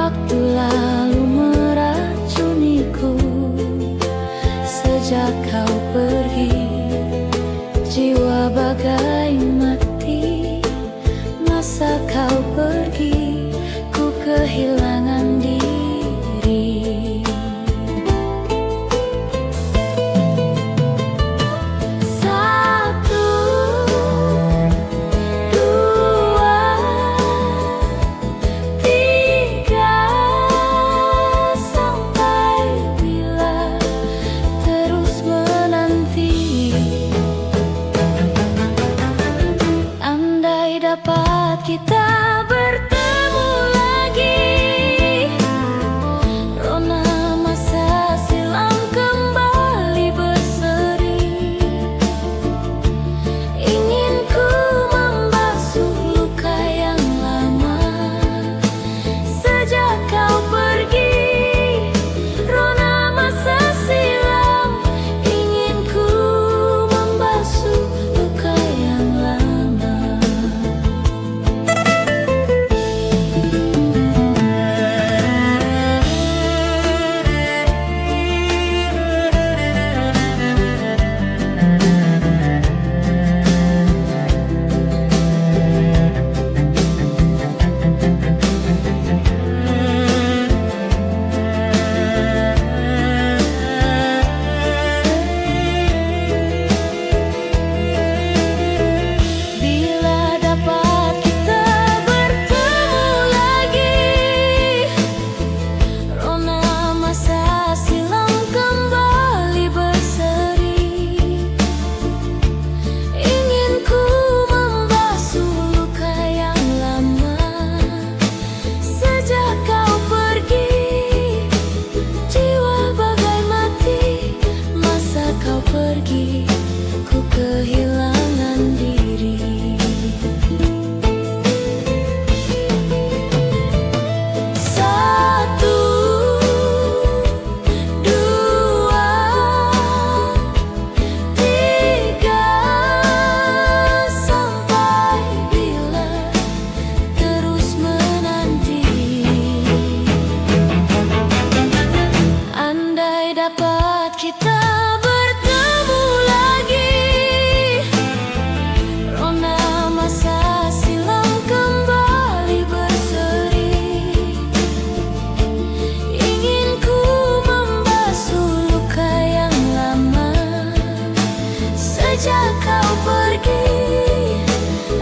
waktu lalu meracuniku. Sejak kau pergi, jiwa bagai mati. Masa kau pergi, ku kehilangan diri. Satu, dua, tiga, sampai bila terus menanti. Andai dapat kita bertemu lagi, rona masa silam kembali berseri. Ingin ku membasuh luka yang lama. Sejak kau pergi, rona masa silam. Ingin ku membasuh luka yang lama. Bila dapat kita bertemu lagi, rona masa silam kembali berseri. Ingin ku membasuh luka yang lama. Sejak kau pergi, jiwa bagai mati. Masa kau pergi, ku kehilangan diri. Satu, dua, tiga, sampai bila terus menanti. Andai dapat kita bertemu lagi, rona masa silam kembali berseri. Ingin ku membasuh luka yang lama. Sejak kau pergi,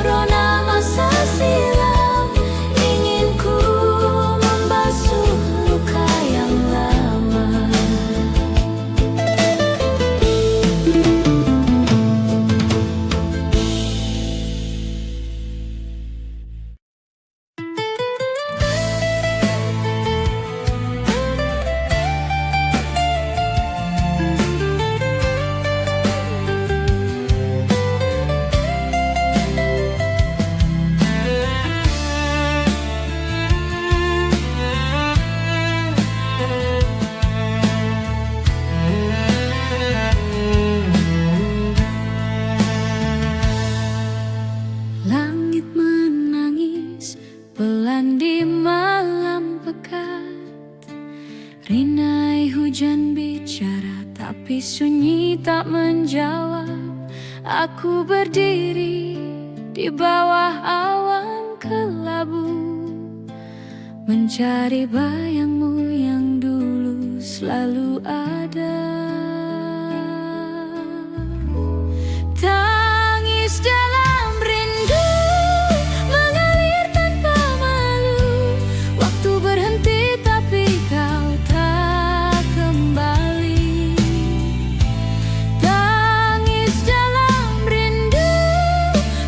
rona masa silam. Ingin ku membasuh luka yang lama. Langit menangis pelan di malam pekat. Rinai hujan bicara, tapi sunyi tak menjawab. Aku berdiri di bawah awan kelabu, mencari bayangmu yang dulu selalu ada. Tangis dalam rindu mengalir tanpa malu. Waktu berhenti tapi kau tak kembali. Tangis dalam rindu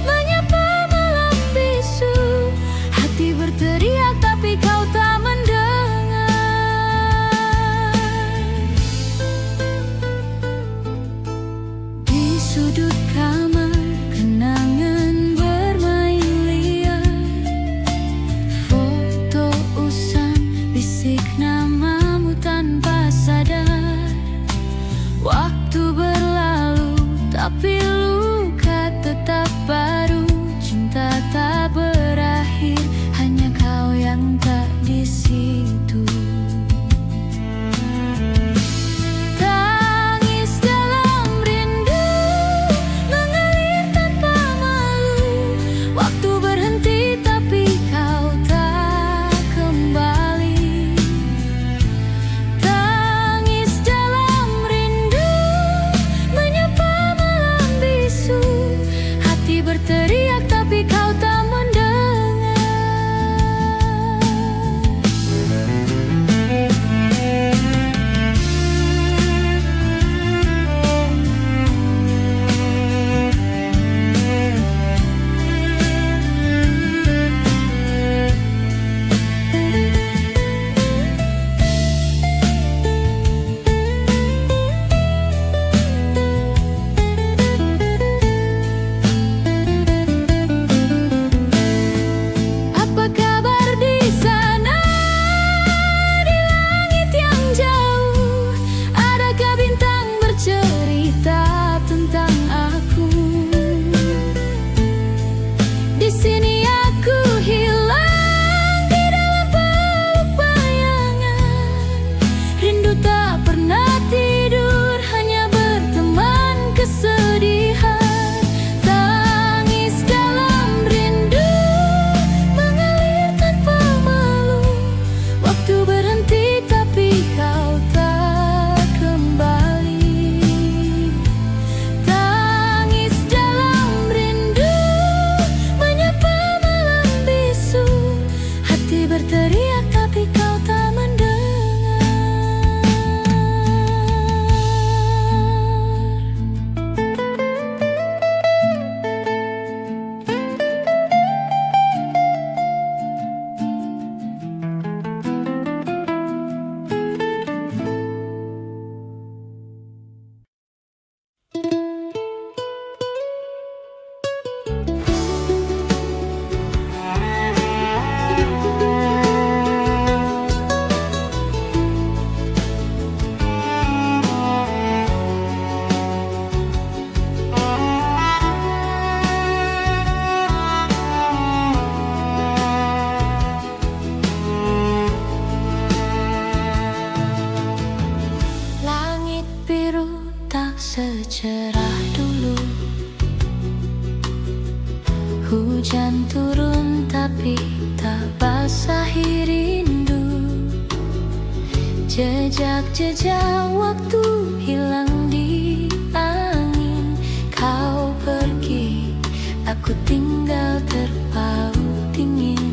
menyapa malam bisu. Hati berteriak tapi kau tak mendengar. berteriak tapi kau tak mendengar. Secerah dulu, hujan turun tapi tak basahi rindu. Jejak-jejak waktu hilang di angin. Kau pergi, aku tinggal terpaut dingin.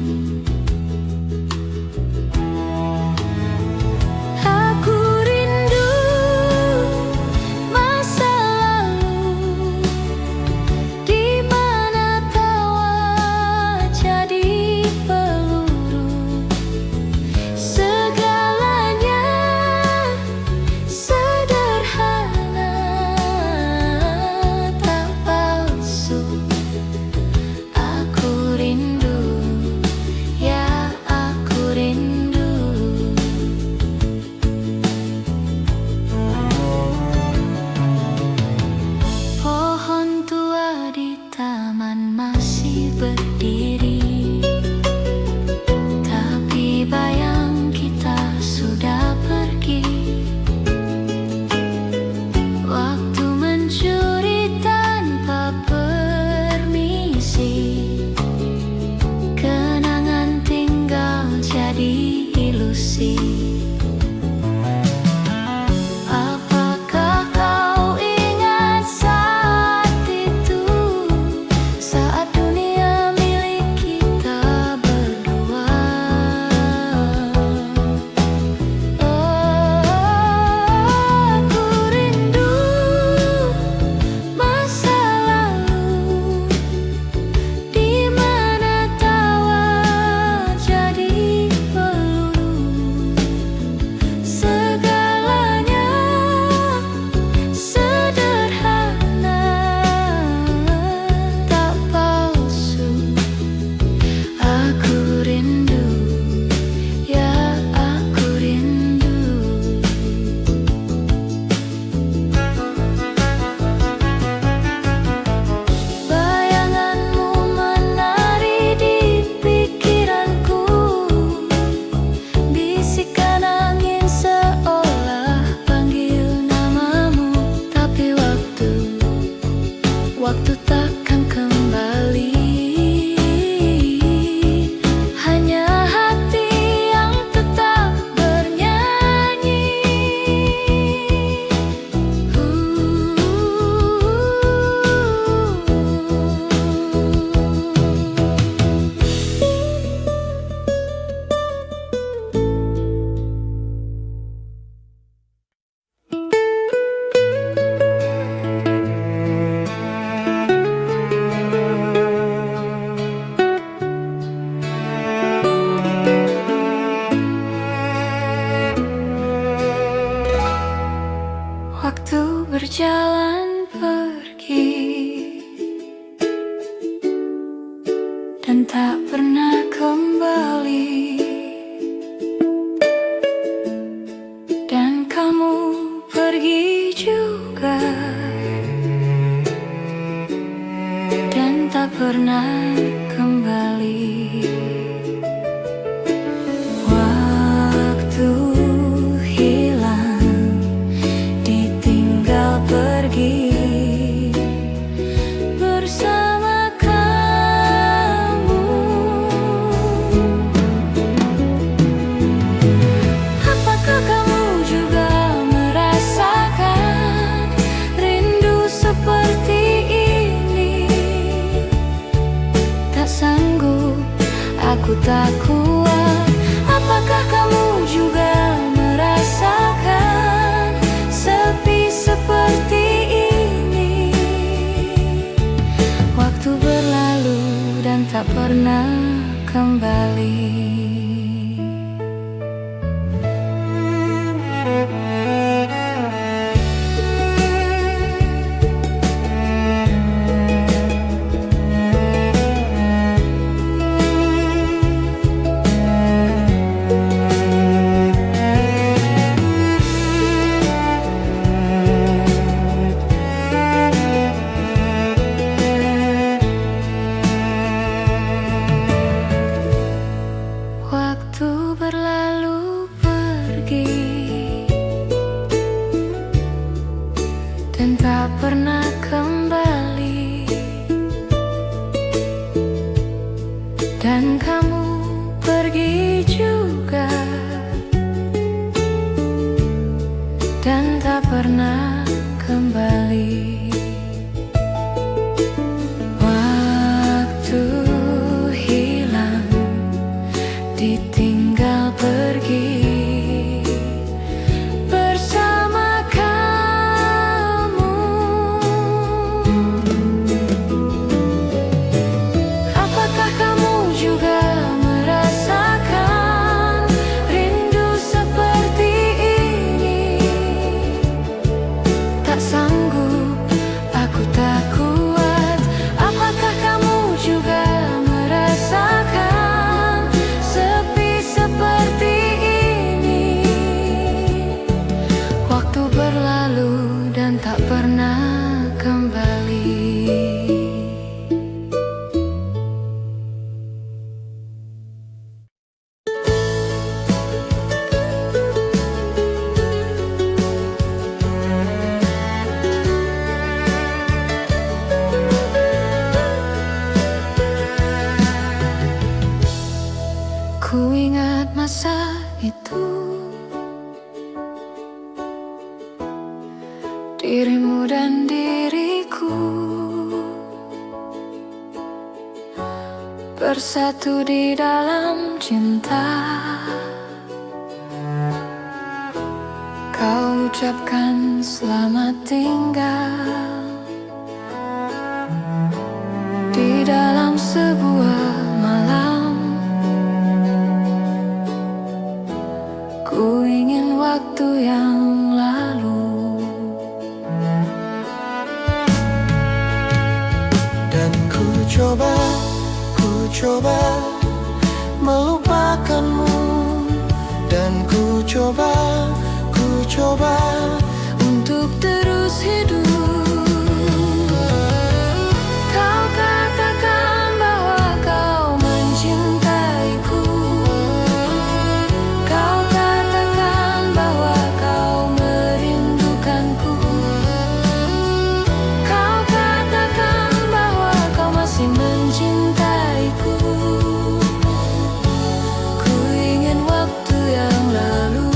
Waktu takkan kembali, hanya hati yang tetap bernyanyi. Waktu berjalan pergi dan tak pernah kembali, dan kamu pergi juga dan tak pernah kembali. Waktu pergi bersama kamu. Apakah kamu juga merasakan rindu seperti ini? pernah kembali. Waktu berlalu pergi dan tak pernah kembali, dan kamu pergi juga dan tak pernah kembali. Waktu hilang, ditinggal pergi bersama kamu. Apakah kamu juga merasakan rindu seperti ini? Tak sanggup, aku tak kuat. Apakah kamu juga merasakan sepi seperti ini? Waktu berlalu dan tak pernah kembali. Ku ingat masa itu, dirimu dan diriku bersatu di dalam cinta. Kau ucapkan selamat tinggal di dalam sebuah malam. Ku ingin waktu yang lalu, dan ku coba melupakanmu, dan ku coba untuk terus hidup. Kau katakan bahwa kau mencintaiku. Kau katakan bahwa kau merindukanku. Kau katakan bahwa kau masih mencintaiku. Ku ingin waktu yang lalu.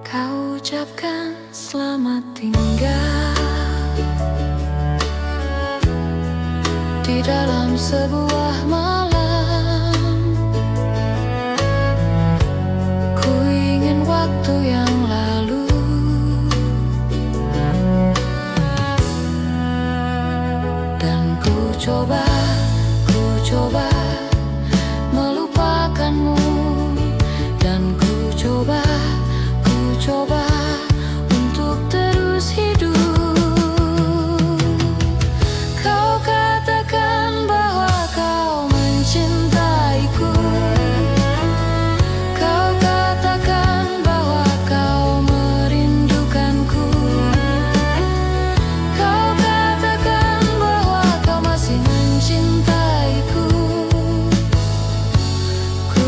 Kau ucapkan selamat tinggal di dalam sebuah malam. Ku ingin waktu yang lalu. Dan ku coba melupakanmu, dan ku coba untuk terus hidup. Kau katakan bahwa kau mencintaiku. Kau katakan bahwa kau merindukanku. Kau katakan bahwa kau masih mencintaiku. Ku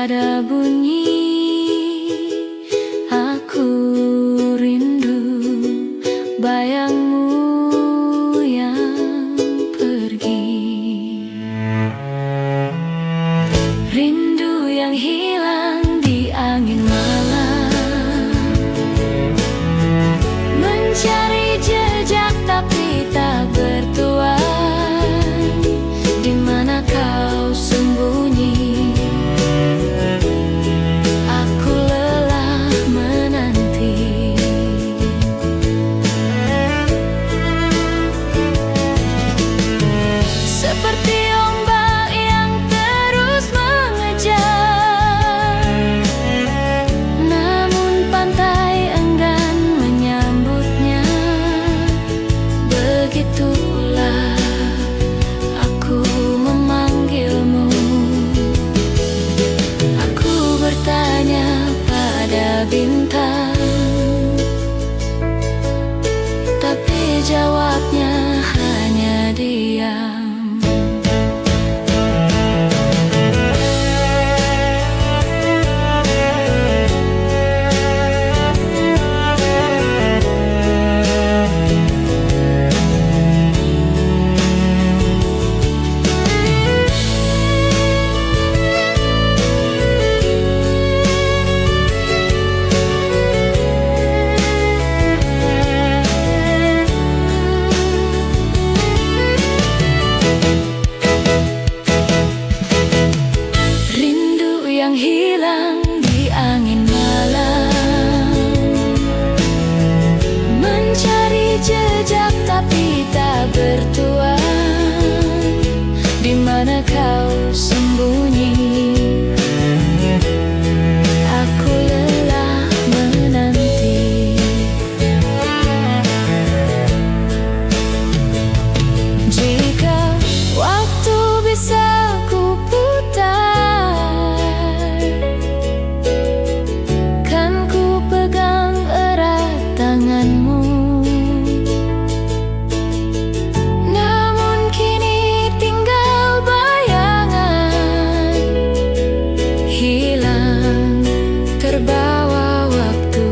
pada bunyi. Aku rindu bayangmu yang pergi. Rindu yang hilang di angin malam, mencari jejak tapi tak bertuan. Di mana kau sembunyi? Aku lelah menanti. Seperti ombak yang terus mengejar, namun pantai enggan menyambutnya. Begitulah aku memanggilmu. Aku bertanya pada bintang, tapi jawabnya hanya diam. Rindu yang hilang di angin malam, mencari jejak tapi tak bertuan. Di mana kau sembunyi? Aku lelah menanti. Jika waktu bisa ku putar, kan ku pegang erat tanganmu. Namun kini tinggal bayangan, hilang terbawa waktu.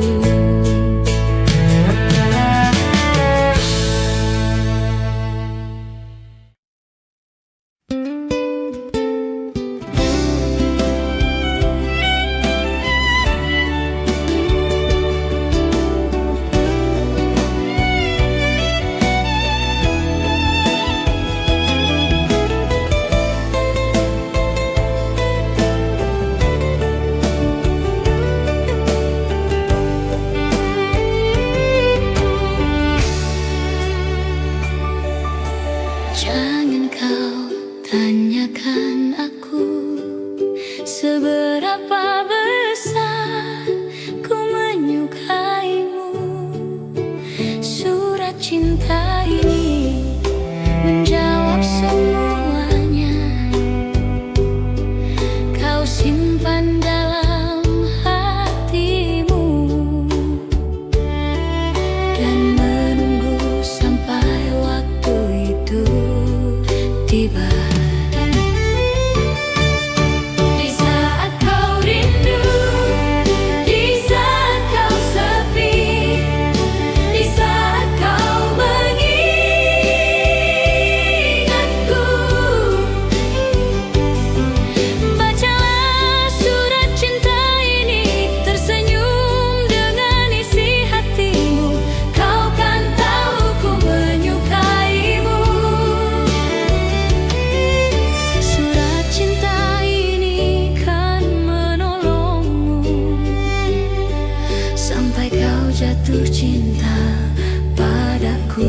Jangan kau tanyakan aku seberapa besar ku menyukaimu. Surat cinta ini menjawab semuanya. Kau simpan dalam hatimu dan menunggu sampai waktu itu tiba. Di saat kau rindu, di saat kau sepi, di saat kau mengingatku, bacalah surat cinta ini, tersenyum dengan isi hatimu. Kau kan tahu ku menyukaimu. Surat cinta ini kan menolongmu sampai kau jatuh cinta padaku.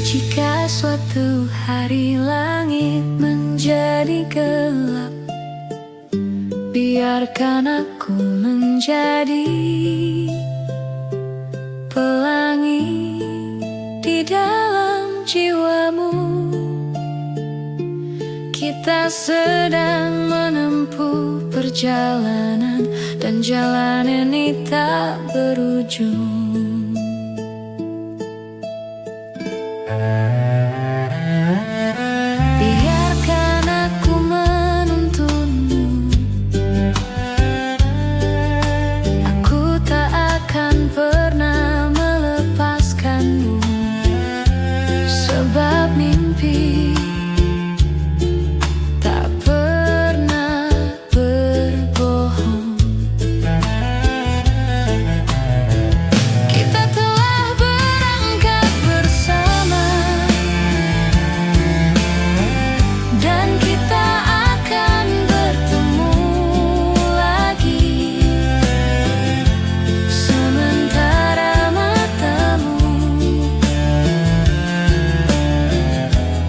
Jika suatu hari langit menjadi gelap, biarkan aku menjadi pelangi di dalam jiwamu. Kita sedang menempuh perjalanan, dan jalan ini tak berujung. Biarkan aku menuntunmu, aku tak akan pernah melepaskanmu, sebab mimpi tak pernah berbohong. Kita telah berangkat bersama, dan kita akan bertemu lagi. Sementara matamu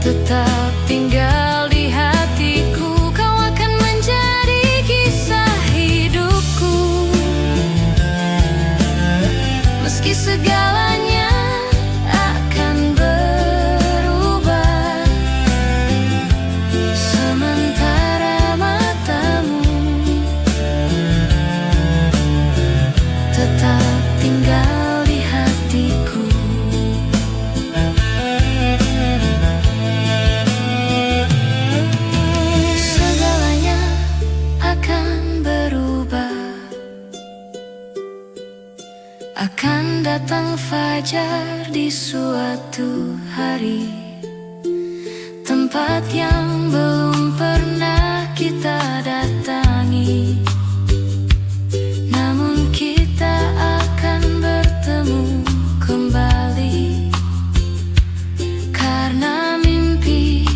tetap tinggal di hatiku, kau akan menjadi kisah hidupku. Meski segalanya akan berubah, sementara matamu tetap tinggal di hatiku. Segalanya akan berubah, akan datang fajar di suatu hari, tempat yang belum pernah kita datangi. Namun kita akan bertemu kembali, karena mimpi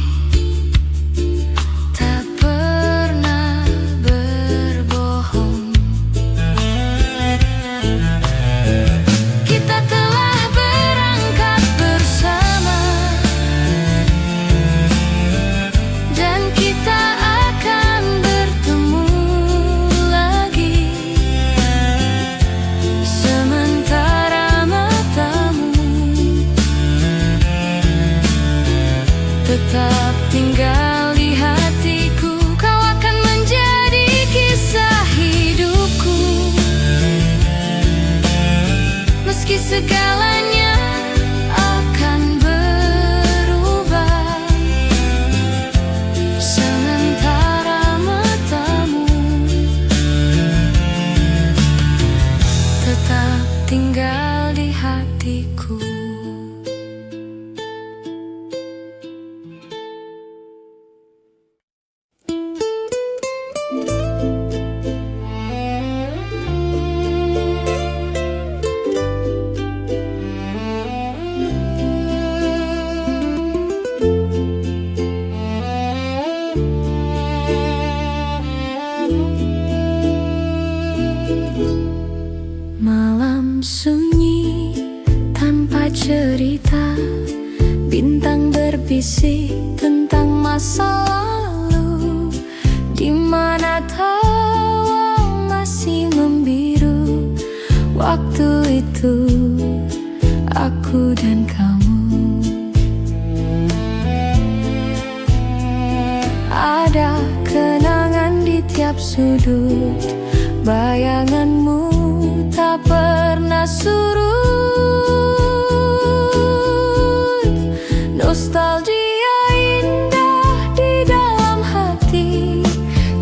tak pernah berbohong. Kita telah berangkat bersama, dan kita akan bertemu lagi. Sementara matamu tetap tinggal di hatiku, kau akan menjadi kisah hidupku. Meski segalanya akan berubah, sementara matamu tetap tinggal di hatiku. Malam sunyi tanpa cerita, bintang berbisik tentang masa lalu, di mana tawa masih membiru. Waktu itu aku dan kamu, ada kenangan di tiap sudut, bayanganmu tak pernah surut. Nostalgia indah di dalam hati,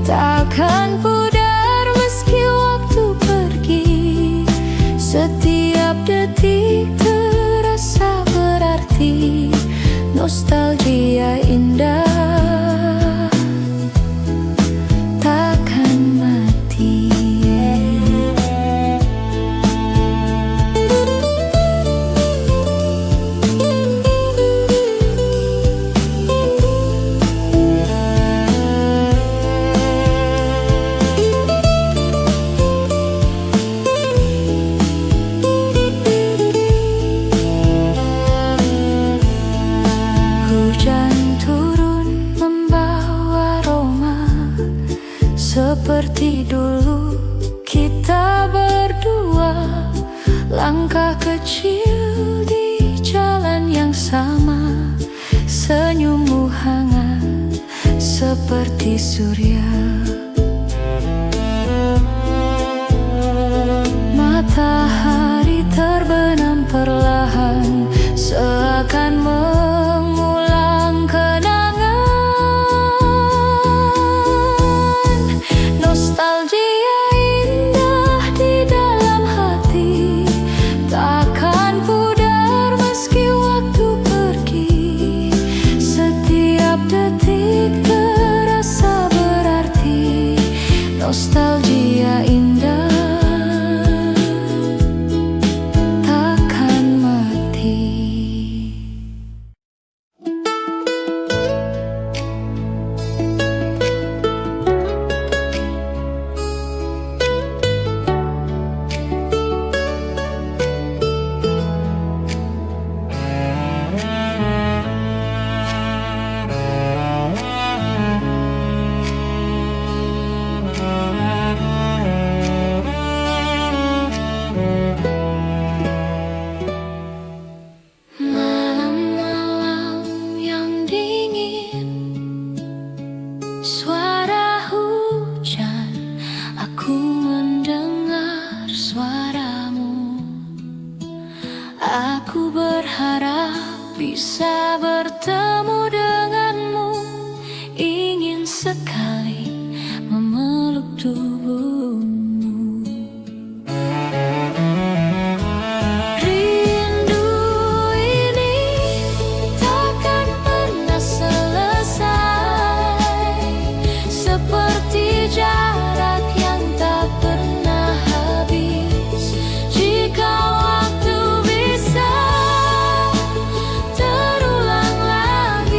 takkan pudar meski waktu pergi. Setiap detik terasa berarti, nostalgia indah takkan mati. kecil di jalan yang sama, senyummu hangat seperti surya. Matahari terbenam perlahan, seakan mengulang kenangan. Nostalgia indah di dalam hati, takkan pudar meski waktu pergi. Setiap detik terasa berarti, nostalgia indah suara hujan, aku mendengar suaramu. Aku berharap bisa bertemu denganmu, ingin sekali memeluk tubuhmu. Rindu ini takkan pernah selesai, seperti jarak yang tak pernah habis. Jika waktu bisa terulang lagi,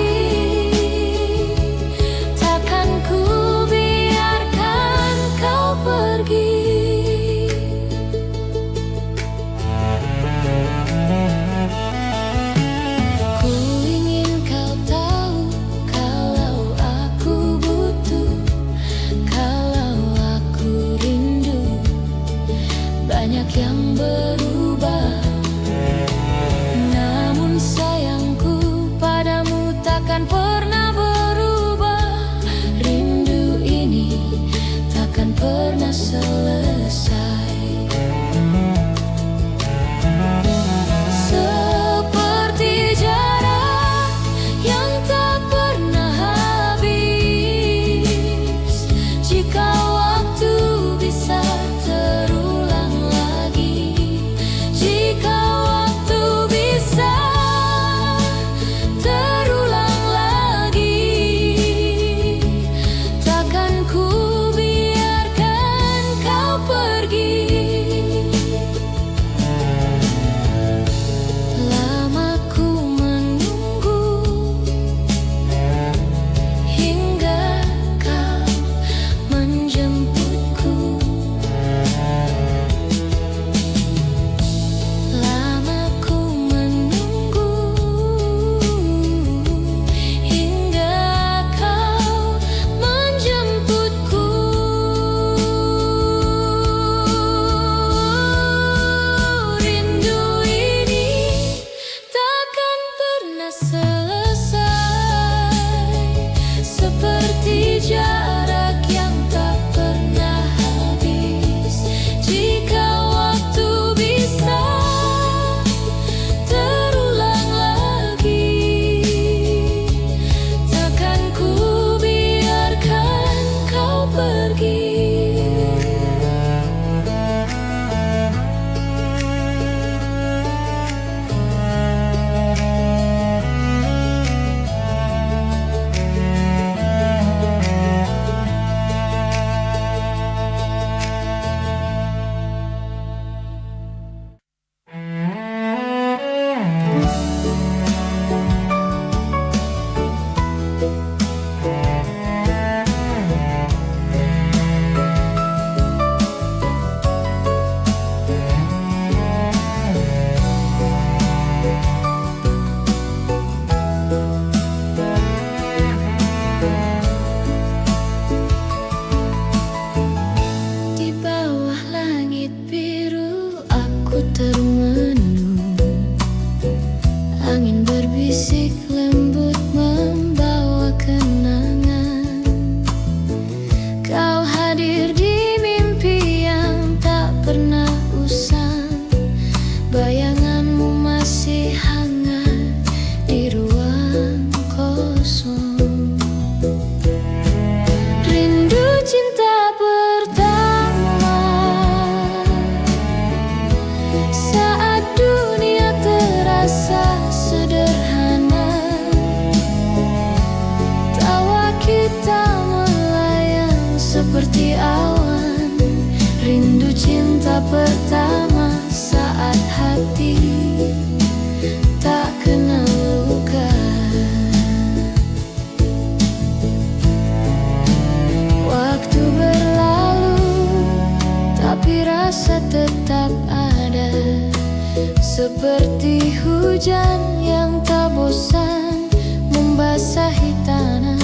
hujan yang tak bosan membasahi tanah.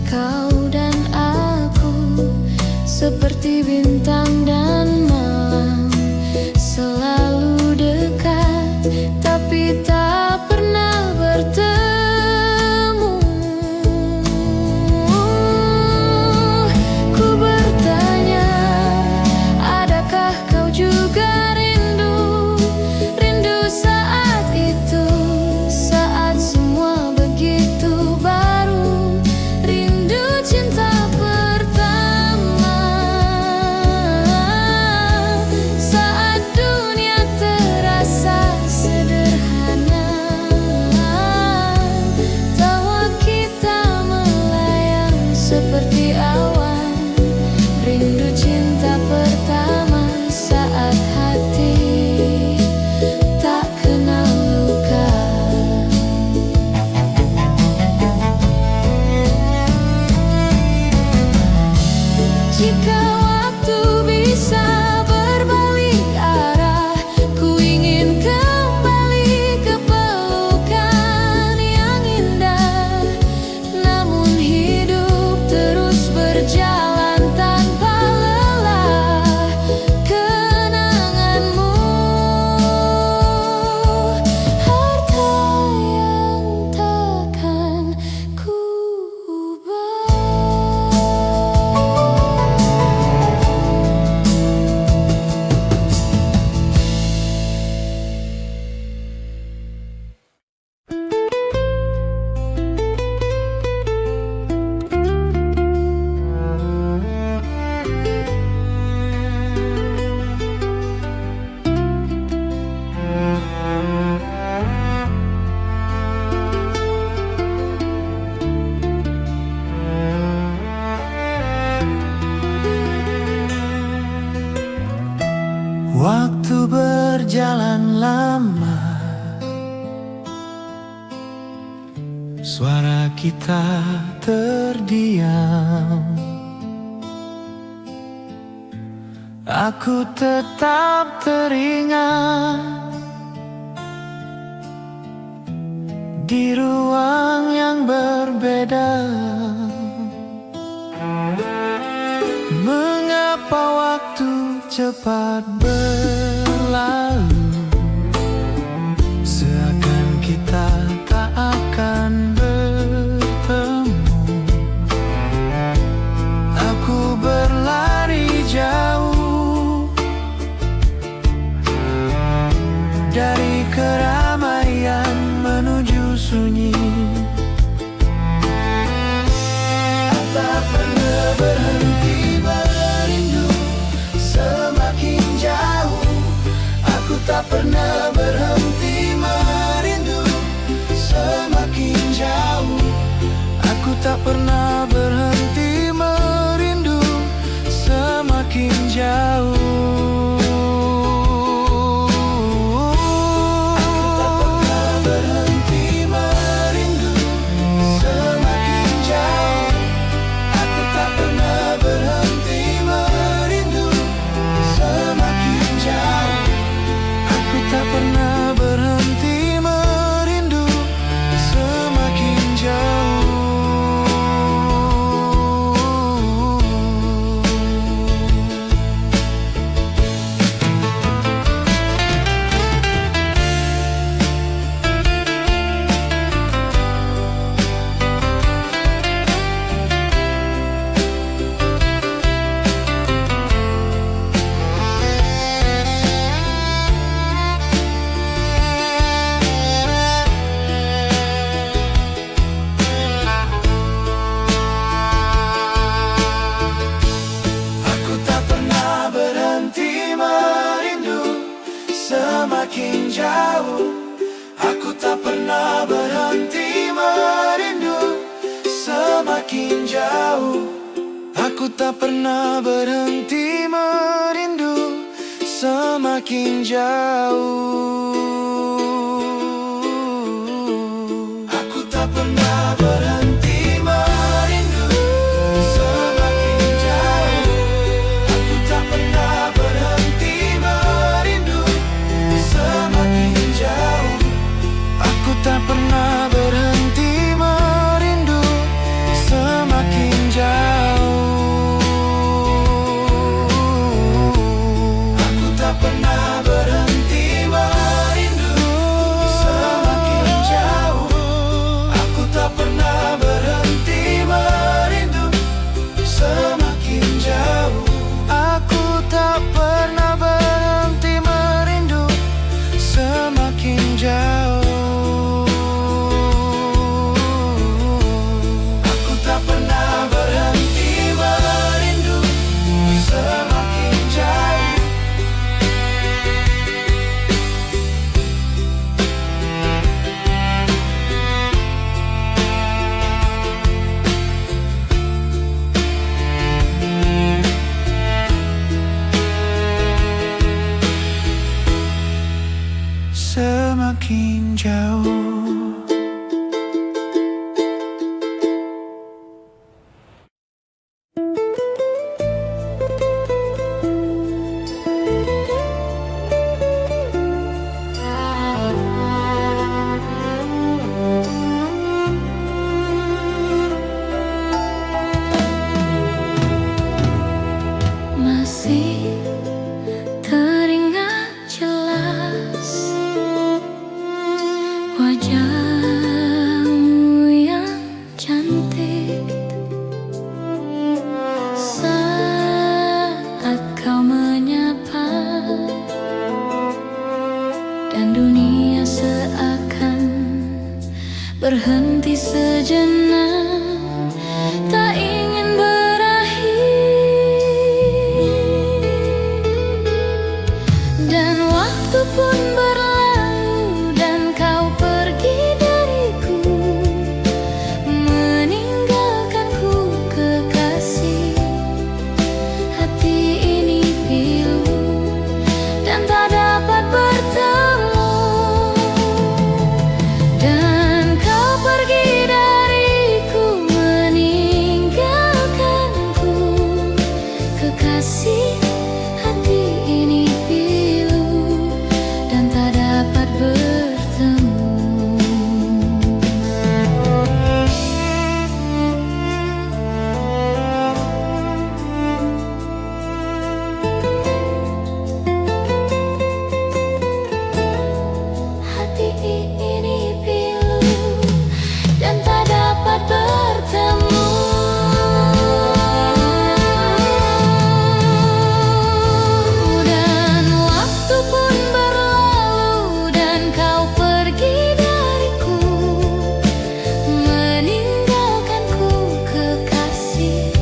Kau dan aku seperti bintang dan malam, selalu dekat tapi tak pernah bertemu. Ku bertanya, adakah kau juga rindu? Rindu saat itu, saat semua begitu baru. Rindu cinta pertama, saat dunia terasa sederhana. Tawa kita melayang seperti awan. Rindu cinta pertama, saat hati tak kenal luka. Jika waktu bisa berbalik arah, ku ingin kembali ke pelukan yang indah. Namun hidup terus berjalan tanpa lelah. Kenanganmu, harta yang takkan ku ubah. Waktu berjalan lama, suara kita terdiam. Aku tetap teringat di ruang yang berbeda. Mengapa waktu cepat berlalu, seakan kita tak akan bertemu. Aku berlari jauh dari keramaian menuju sunyi. Tak pernah berhenti merindu, semakin jauh. Aku tak pernah berhenti merindu, semakin jauh. Aku tak pernah berhenti merindu, semakin jauh. Semakin jauh, aku tak pernah berhenti merindu. Semakin jauh, aku tak pernah berhenti merindu. Semakin jauh, aku tak pernah berhenti merindu. Semakin jauh, aku tak pernah berhenti merindu. Semakin jauh, tak pernah berhenti merindu semakin jauh. Aku tak pernah berhenti merindu semakin jauh. Aku tak pernah berhenti merindu semakin jauh. Aku tak pernah berhenti merindu semakin jauh. Aku tak pernah berhenti merindu semakin jauh. Semakin jauh. Masih teringat jelas wajahmu yang cantik saat kau menyapa, dan dunia seakan berhenti sejenak, tak ingin dan waktu pun berlalu dan kau pergi dariku, meninggalkanku kekasih. Hati ini pilu dan tak dapat bertemu, dan kau pergi dariku, meninggalkanku kekasih. Hati ini pilu dan tak dapat bertemu. Hati ini pilu dan tak dapat bertemu. Dan waktu pun berlalu dan kau pergi dariku, meninggalkanku kekasih.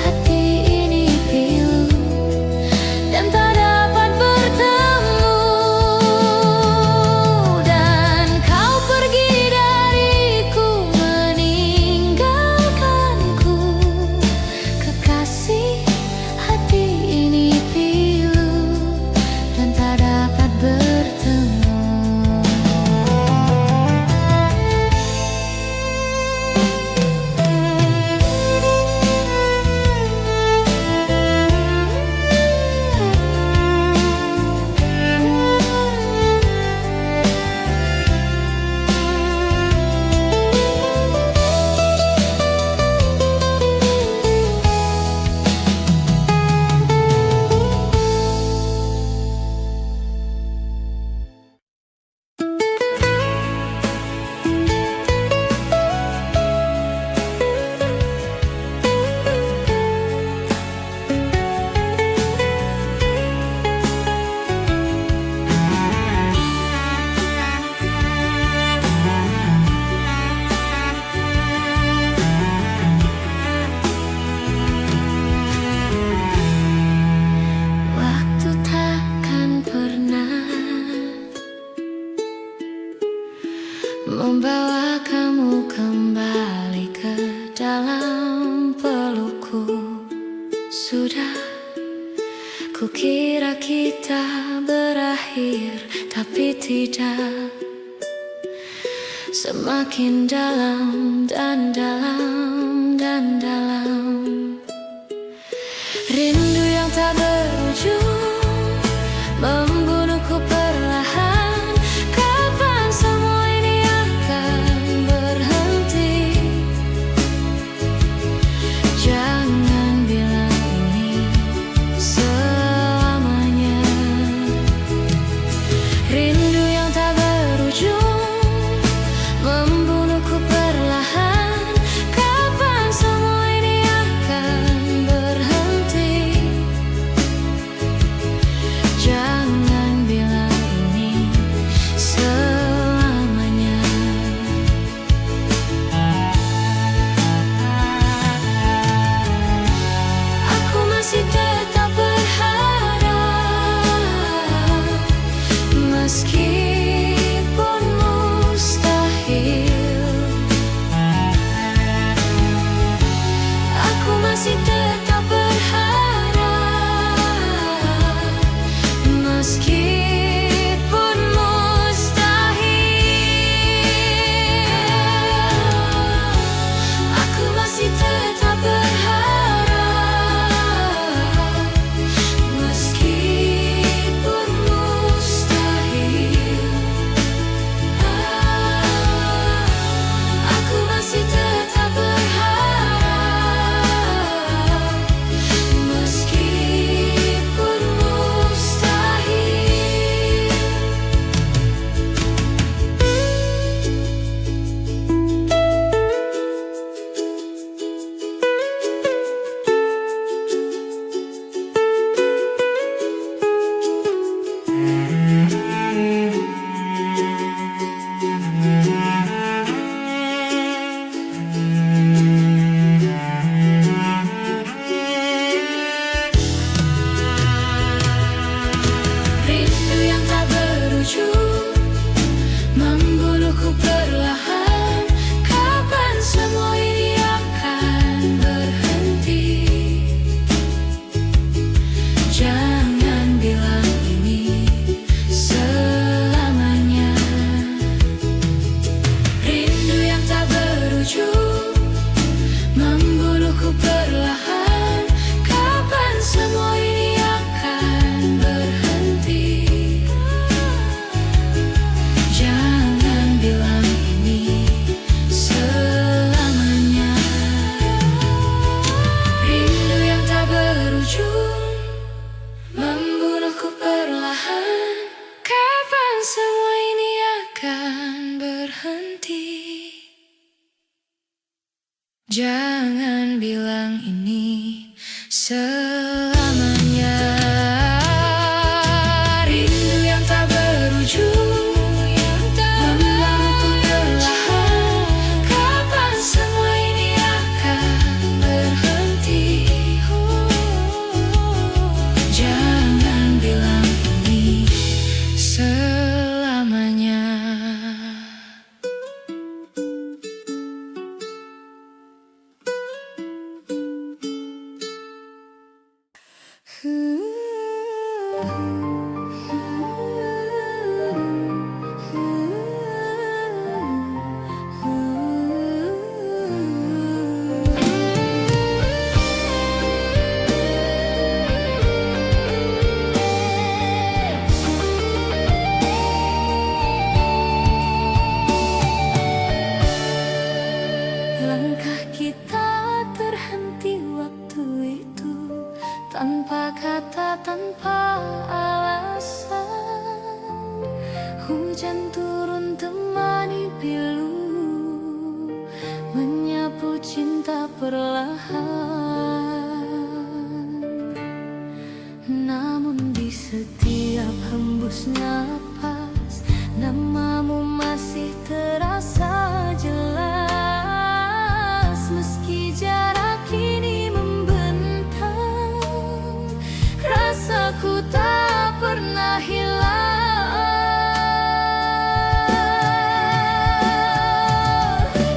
Hati ini pilu dan tak dapat bertemu, dan kau pergi dariku, meninggalkanku kekasih. Hati ini pilu dan tak dapat bertemu. Waktu takkan pernah membawa kamu kembali ke dalam pelukku. Sudah kukira kita berakhir, tapi tidak. Semakin dalam dan dalam dan dalam, rindu yang tak berujung membunuhku perlahan. Kapan semua Jangan bilang ini selamanya. Rindu yang tak berujung memampu perlahan. Kapan semua ini akan berhenti? Jangan bilang ini selamanya. Langkah kita terhenti waktu itu, tanpa kata, tanpa alasan. Hujan turun temani pilu, menyapu cinta perlahan. Namun di setiap hembus napas, namamu masih terasa jelas. Meski jarak kini membentang, rasaku tak pernah hilang.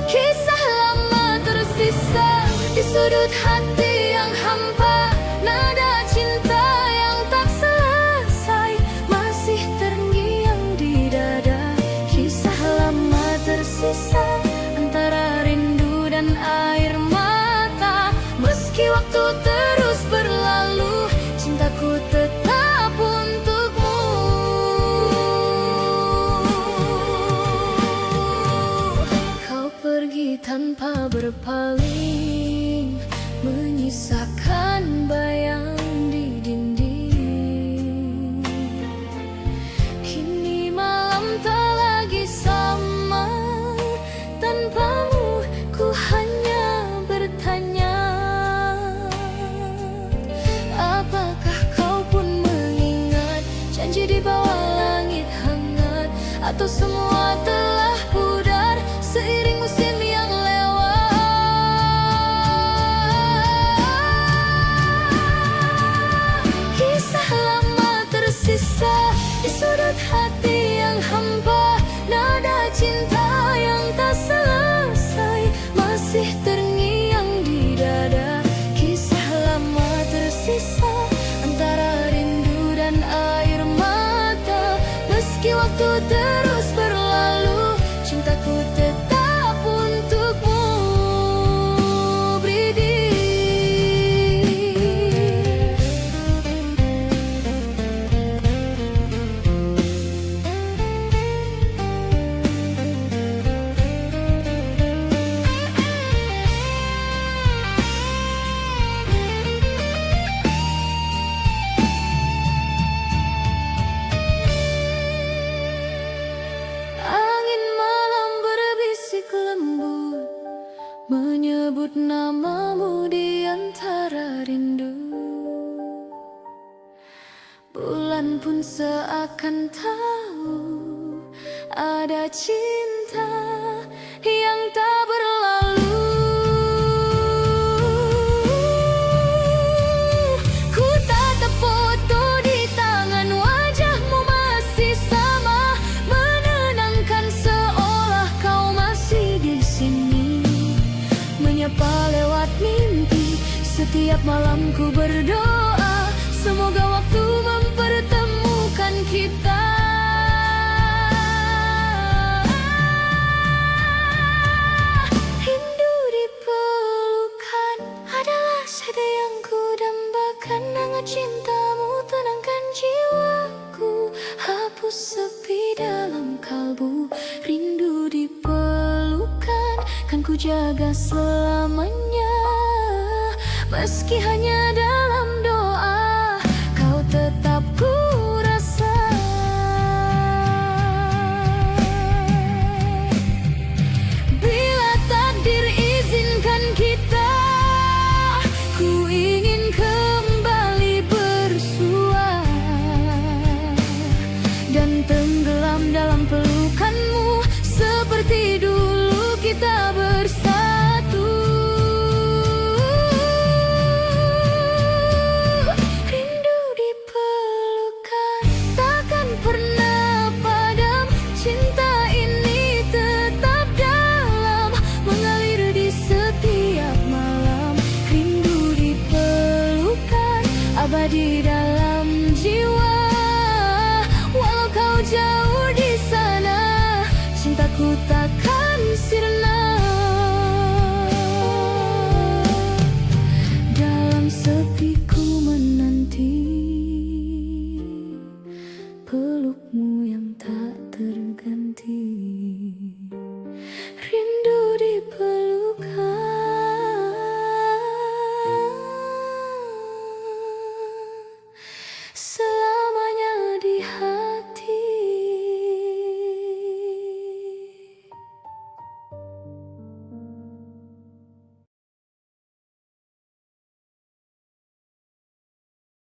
Kisah lama tersisa di sudut hati yang hampa. Nada cinta yang tak selesai masih terngiang di dada. Kisah lama tersisa antara rindu dan air mata. Meski waktu terus berlalu, cintaku tetap untukmu. Kau pergi tanpa berpaling, menyisakan bayang di dinding. Kini malam tak lagi sama, tanpamu ku hanya bertanya. Apakah kau pun mengingat janji di bawah langit hangat? Atau semua telah pudar seiring musim yang lewat? Kisah lama tersisa di sudut hati yang hampa. Nada cinta yang tak selesai masih terngiang di dada. Kisah lama tersisa antara rindu dan air mata. Meski waktu terus berlalu, cintaku tetap untukmu. Bridi. Angin malam berbisik lembut, menyebut namamu di antara rindu. Bulan pun seakan tahu ada cinta yang tak berlalu. Ku tatap foto di tangan, wajahmu masih sama, menenangkan seolah kau masih di sini. Menyapa lewat mimpi, setiap malam ku berdoa, semoga waktu mempertemukan kita. Rindu dipelukan adalah sada yang ku dambakan. Hangat cintamu tenangkan jiwaku, hapus sepi dalam kalbu. Rindu dipelukan kan ku jaga selamanya. Meski hanya dalam doa, kau tetap ku rasa. Bila takdir izinkan kita Ku takkan sirna